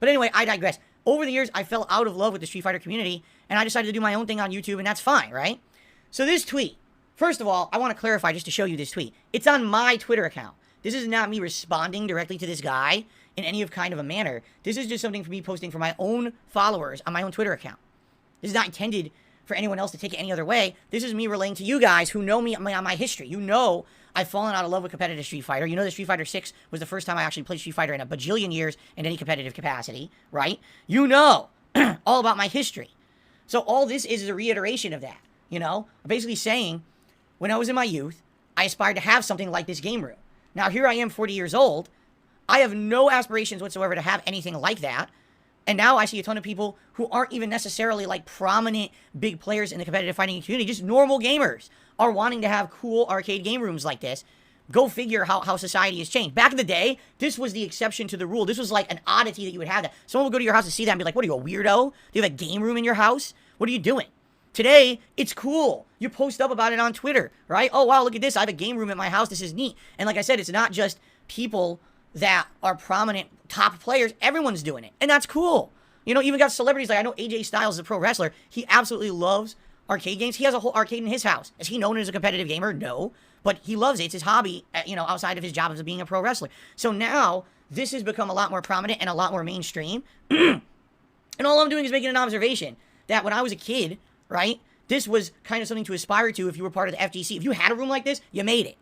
But anyway, I digress. Over the years, I fell out of love with the Street Fighter community, and I decided to do my own thing on YouTube, and that's fine, right? So this tweet, first of all, I want to clarify just to show you this tweet. It's on my Twitter account. This is not me responding directly to this guy in any kind of a manner. This is just something for me posting for my own followers on my own Twitter account. This is not intended for anyone else to take it any other way. This is me relaying to you guys who know me on my history. You know I've fallen out of love with competitive Street Fighter. You know that Street Fighter 6 was the first time I actually played Street Fighter in a bajillion years in any competitive capacity, right? You know all about my history. So all this is a reiteration of that, you know? I'm basically saying, when I was in my youth, I aspired to have something like this game room. Now, here I am, 40 years old. I have no aspirations whatsoever to have anything like that. And now I see a ton of people who aren't even necessarily like prominent big players in the competitive fighting community, just normal gamers are wanting to have cool arcade game rooms like this. Go figure how society has changed. Back in the day, this was the exception to the rule. This was like an oddity that you would have that. Someone would go to your house and see that and be like, what are you, a weirdo? Do you have a game room in your house? What are you doing? Today, it's cool. You post up about it on Twitter, right? Oh, wow, look at this. I have a game room at my house. This is neat. And like I said, it's not just people that are prominent top players. Everyone's doing it. And that's cool. You know, even got celebrities like, I know AJ Styles is a pro wrestler. He absolutely loves arcade games. He has a whole arcade in his house. Is he known as a competitive gamer? No. But he loves it. It's his hobby, you know, outside of his job as being a pro wrestler. So now, this has become a lot more prominent and a lot more mainstream. And all I'm doing is making an observation that when I was a kid, right, this was kind of something to aspire to if you were part of the FGC. If you had a room like this, you made it.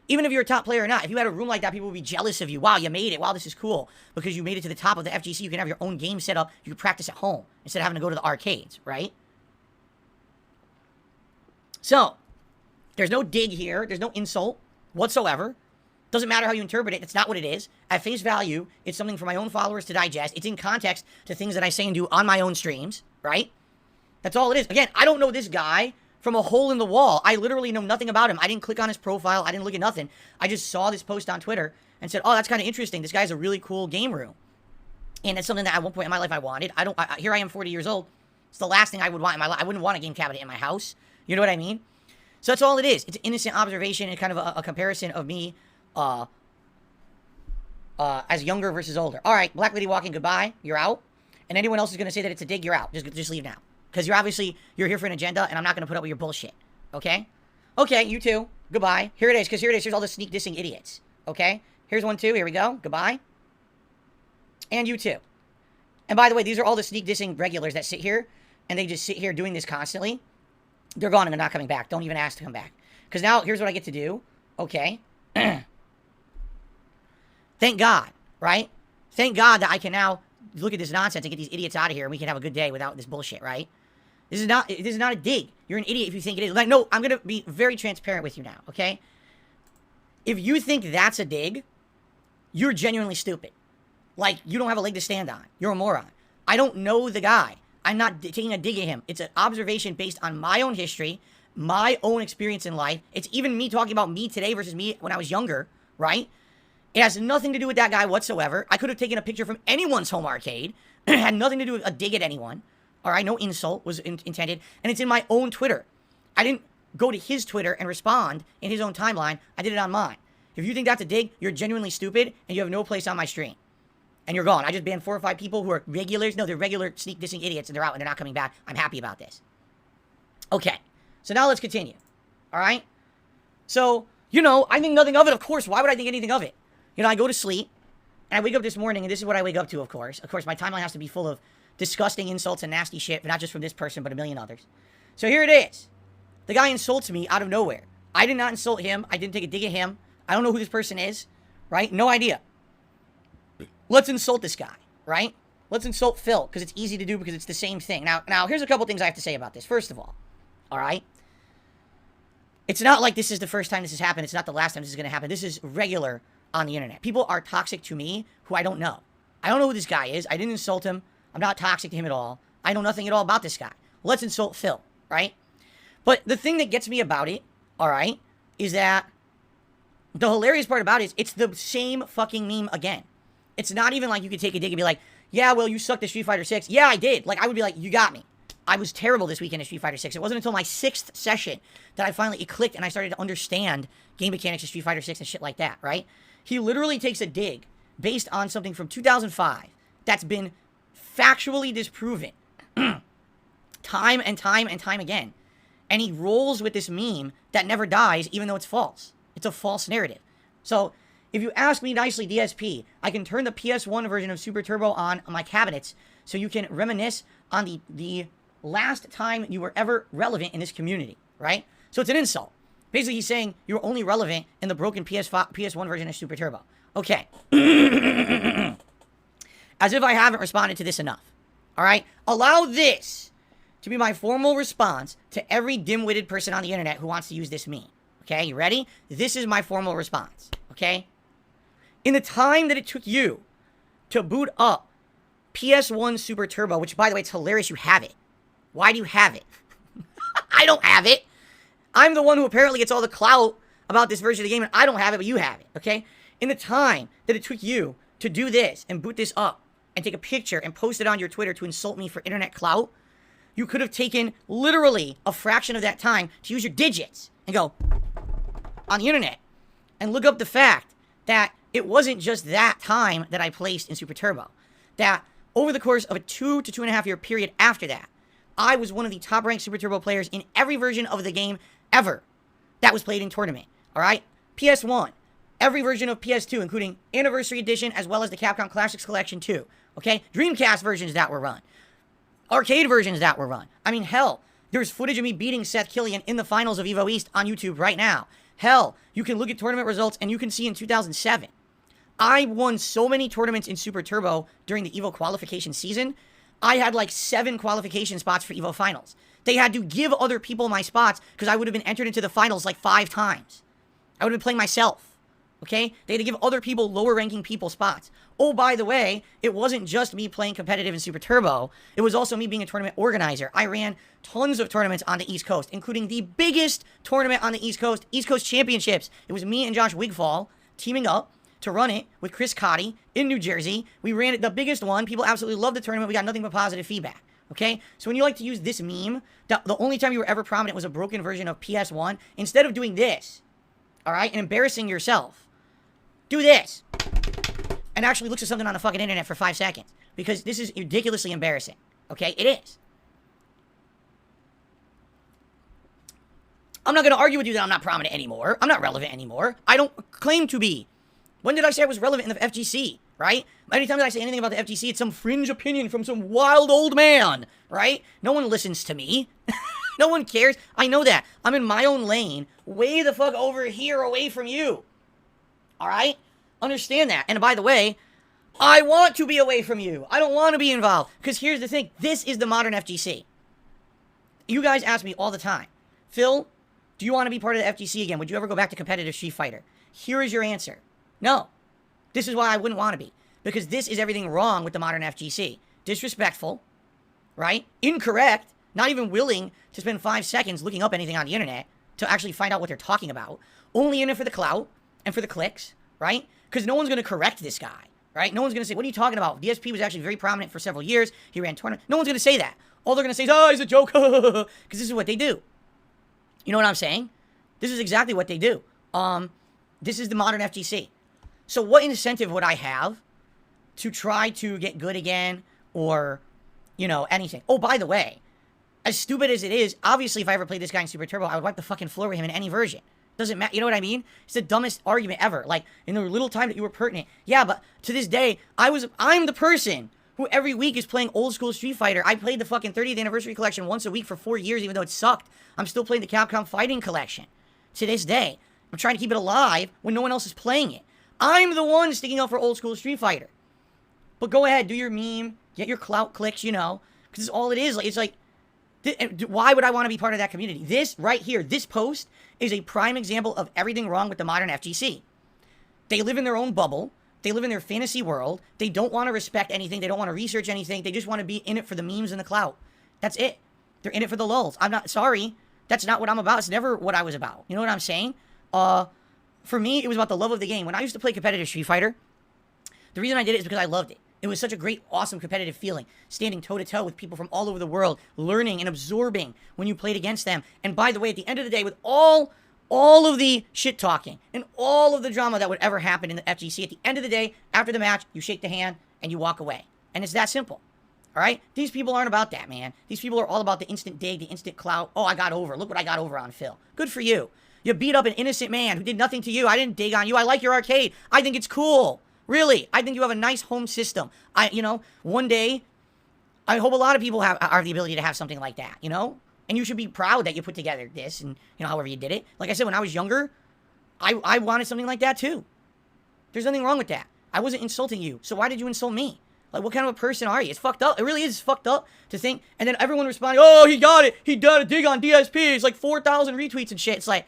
Even if you're a top player or not, if you had a room like that, people would be jealous of you. Wow, you made it. Wow, this is cool. Because you made it to the top of the FGC. You can have your own game set up. You can practice at home instead of having to go to the arcades, right? So, there's no dig here. There's no insult whatsoever. Doesn't matter how you interpret it. It's not what it is. At face value, it's something for my own followers to digest. It's in context to things that I say and do on my own streams, right? That's all it is. Again, I don't know this guy from a hole in the wall. I literally know nothing about him. I didn't click on his profile. I didn't look at nothing. I just saw this post on Twitter and said, oh, that's kind of interesting. This guy's a really cool game room. And it's something that at one point in my life I wanted. Here I am 40 years old. It's the last thing I would want in my life. I wouldn't want a game cabinet in my house. You know what I mean? So that's all it is. It's an innocent observation and kind of a comparison of me as younger versus older. All right, Black Lady Walking, goodbye. You're out. And anyone else is going to say that it's a dig, you're out. Just leave now. Because you're here for an agenda, and I'm not going to put up with your bullshit. Okay? Okay, you too. Goodbye. Here it is, because here it is. Here's all the sneak dissing idiots. Okay? Here's one too. Here we go. Goodbye. And you too. And by the way, these are all the sneak dissing regulars that sit here, and they just sit here doing this constantly. They're gone and they're not coming back. Don't even ask to come back. Because now, here's what I get to do. Okay? Thank God, right? Thank God that I can now look at this nonsense and get these idiots out of here, and we can have a good day without this bullshit, right? This is not a dig. You're an idiot if you think it is. Like, no, I'm going to be very transparent with you now, okay? If you think that's a dig, you're genuinely stupid. Like, you don't have a leg to stand on. You're a moron. I don't know the guy. I'm not taking a dig at him. It's an observation based on my own history, my own experience in life. It's even me talking about me today versus me when I was younger, right? It has nothing to do with that guy whatsoever. I could have taken a picture from anyone's home arcade. It had nothing to do with a dig at anyone. All right, no insult was intended. And it's in my own Twitter. I didn't go to his Twitter and respond in his own timeline. I did it on mine. If you think that's a dig, you're genuinely stupid, and you have no place on my stream. And you're gone. I just banned 4 or 5 people who are regulars. No, they're regular sneak dissing idiots, and they're out, and they're not coming back. I'm happy about this. Okay, so now let's continue. All right? So, you know, I think nothing of it, of course. Why would I think anything of it? You know, I go to sleep, and I wake up this morning, and this is what I wake up to, of course. Of course, my timeline has to be full of disgusting insults and nasty shit, but not just from this person, but a million others. So here it is. The guy insults me out of nowhere. I did not insult him. I didn't take a dig at him. I don't know who this person is, right? No idea. Let's insult this guy, right? Let's insult Phil, because it's easy to do because it's the same thing. Now, here's a couple things I have to say about this. First of all right? It's not like this is the first time this has happened. It's not the last time this is going to happen. This is regular on the internet. People are toxic to me who I don't know. I don't know who this guy is. I didn't insult him. I'm not toxic to him at all. I know nothing at all about this guy. Let's insult Phil, right? But the thing that gets me about it, all right, is that the hilarious part about it is it's the same fucking meme again. It's not even like you could take a dig and be like, yeah, well, you sucked at Street Fighter 6. Yeah, I did. Like, I would be like, you got me. I was terrible this weekend at Street Fighter 6. It wasn't until my 6th session that it clicked and I started to understand game mechanics of Street Fighter 6 and shit like that, right? He literally takes a dig based on something from 2005 that's been factually disproven time and time and time again. And he rolls with this meme that never dies, even though it's false. It's a false narrative. So if you ask me nicely, DSP, I can turn the PS1 version of Super Turbo on my cabinets so you can reminisce on the last time you were ever relevant in this community, right? So it's an insult. Basically, he's saying you're only relevant in the broken PS1 version of Super Turbo. Okay. As if I haven't responded to this enough. All right? Allow this to be my formal response to every dim-witted person on the internet who wants to use this meme. Okay? You ready? This is my formal response. Okay? In the time that it took you to boot up PS1 Super Turbo, which, by the way, it's hilarious you have it. Why do you have it? I don't have it. I'm the one who apparently gets all the clout about this version of the game, and I don't have it, but you have it, okay? In the time that it took you to do this and boot this up and take a picture and post it on your Twitter to insult me for internet clout, you could have taken literally a fraction of that time to use your digits and go on the internet and look up the fact that it wasn't just that time that I placed in Super Turbo. That over the course of a 2 to 2.5 year period after that, I was one of the top-ranked Super Turbo players in every version of the game ever that was played in tournament. All right? PS1, every version of PS2, including Anniversary Edition, as well as the Capcom Classics Collection 2. Okay? Dreamcast versions that were run. Arcade versions that were run. I mean, hell, there's footage of me beating Seth Killian in the finals of EVO East on YouTube right now. Hell, you can look at tournament results and you can see in 2007. I won so many tournaments in Super Turbo during the EVO qualification season. I had like 7 qualification spots for EVO finals. They had to give other people my spots because I would have been entered into the finals like 5 times. I would have been playing myself. Okay? They had to give other people, lower ranking people, spots. Oh, by the way, it wasn't just me playing competitive in Super Turbo. It was also me being a tournament organizer. I ran tons of tournaments on the East Coast, including the biggest tournament on the East Coast Championships. It was me and Josh Wigfall teaming up to run it with Chris Cotty in New Jersey. We ran it, the biggest one. People absolutely loved the tournament. We got nothing but positive feedback. Okay? So when you like to use this meme, the only time you were ever prominent was a broken version of PS1. Instead of doing this, all right, and embarrassing yourself, do this. And actually look at something on the fucking internet for 5 seconds. Because this is ridiculously embarrassing. Okay? It is. I'm not going to argue with you that I'm not prominent anymore. I'm not relevant anymore. I don't claim to be. When did I say I was relevant in the FGC, right? Anytime that I say anything about the FGC, it's some fringe opinion from some wild old man, right? No one listens to me. No one cares. I know that. I'm in my own lane, way the fuck over here away from you. All right? Understand that. And by the way, I want to be away from you. I don't want to be involved. Because here's the thing. This is the modern FGC. You guys ask me all the time, Phil, do you want to be part of the FGC again? Would you ever go back to competitive Street Fighter? Here is your answer. No. This is why I wouldn't want to be. Because this is everything wrong with the modern FGC. Disrespectful, right? Incorrect. Not even willing to spend 5 seconds looking up anything on the internet to actually find out what they're talking about. Only in it for the clout and for the clicks, right? Because no one's going to correct this guy, right? No one's going to say, what are you talking about? DSP was actually very prominent for several years. He ran tournaments. No one's going to say that. All they're going to say is, oh, he's a joke. Because this is what they do. You know what I'm saying? This is exactly what they do. This is the modern FGC. So what incentive would I have to try to get good again or, you know, anything? Oh, by the way, as stupid as it is, obviously if I ever played this guy in Super Turbo, I would wipe the fucking floor with him in any version. Doesn't matter. You know what I mean? It's the dumbest argument ever. Like, in the little time that you were pertinent. Yeah, but to this day, I'm the person who every week is playing old school Street Fighter. I played the fucking 30th anniversary collection once a week for 4 years, even though it sucked. I'm still playing the Capcom Fighting collection to this day. I'm trying to keep it alive when no one else is playing it. I'm the one sticking up for old school Street Fighter. But go ahead, do your meme, get your clout clicks, you know, because it's all it is. Like, it's like, why would I want to be part of that community? This right here, this post is a prime example of everything wrong with the modern FGC. They live in their own bubble. They live in their fantasy world. They don't want to respect anything. They don't want to research anything. They just want to be in it for the memes and the clout. That's it. They're in it for the lulz. I'm not sorry. That's not what I'm about. It's never what I was about. You know what I'm saying? For me, it was about the love of the game. When I used to play competitive Street Fighter, the reason I did it is because I loved it. It was such a great, awesome competitive feeling, standing toe-to-toe with people from all over the world, learning and absorbing when you played against them. And by the way, at the end of the day, with all of the shit-talking and all of the drama that would ever happen in the FGC, at the end of the day, after the match, you shake the hand and you walk away. And it's that simple. All right? These people aren't about that, man. These people are all about the instant dig, the instant clout. Oh, I got over. Look what I got over on Phil. Good for you. You beat up an innocent man who did nothing to you. I didn't dig on you. I like your arcade. I think it's cool. Really. I think you have a nice home system. One day, I hope a lot of people have the ability to have something like that, And you should be proud that you put together this and, however you did it. Like I said, when I was younger, I wanted something like that too. There's nothing wrong with that. I wasn't insulting you. So why did you insult me? Like, what kind of a person are you? It's fucked up. It really is fucked up to think. And then everyone responding, oh, he got it. He got a dig on DSP. It's like 4,000 retweets and shit. It's like,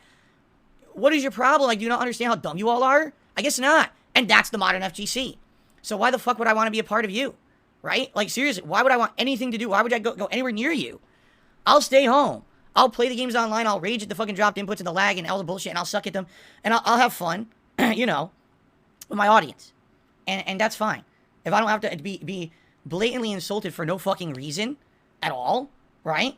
what is your problem? Like, do you not understand how dumb you all are? I guess not. And that's the modern FGC. So why the fuck would I want to be a part of you? Right? Like, seriously, why would I want anything to do? Why would I go anywhere near you? I'll stay home. I'll play the games online. I'll rage at the fucking dropped inputs and the lag and all the bullshit, and I'll suck at them. And I'll have fun, with my audience. And that's fine. If I don't have to be blatantly insulted for no fucking reason at all, right?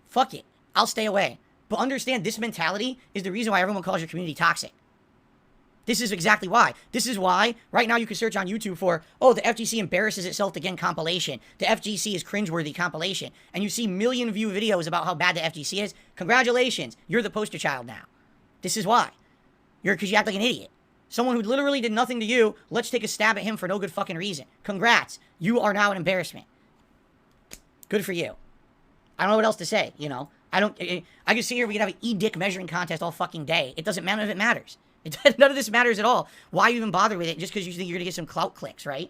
Fuck it. I'll stay away. But understand, this mentality is the reason why everyone calls your community toxic. This is exactly why. This is why right now you can search on YouTube for, the FGC embarrasses itself again compilation. The FGC is cringeworthy compilation. And you see million view videos about how bad the FGC is. Congratulations. You're the poster child now. This is why. Because you act like an idiot. Someone who literally did nothing to you, let's take a stab at him for no good fucking reason. Congrats. You are now an embarrassment. Good for you. I don't know what else to say, I can sit here, we can have an e-dick measuring contest all fucking day. It doesn't matter if it matters. None of this matters at all. Why even bother with it just because you think you're going to get some clout clicks, right?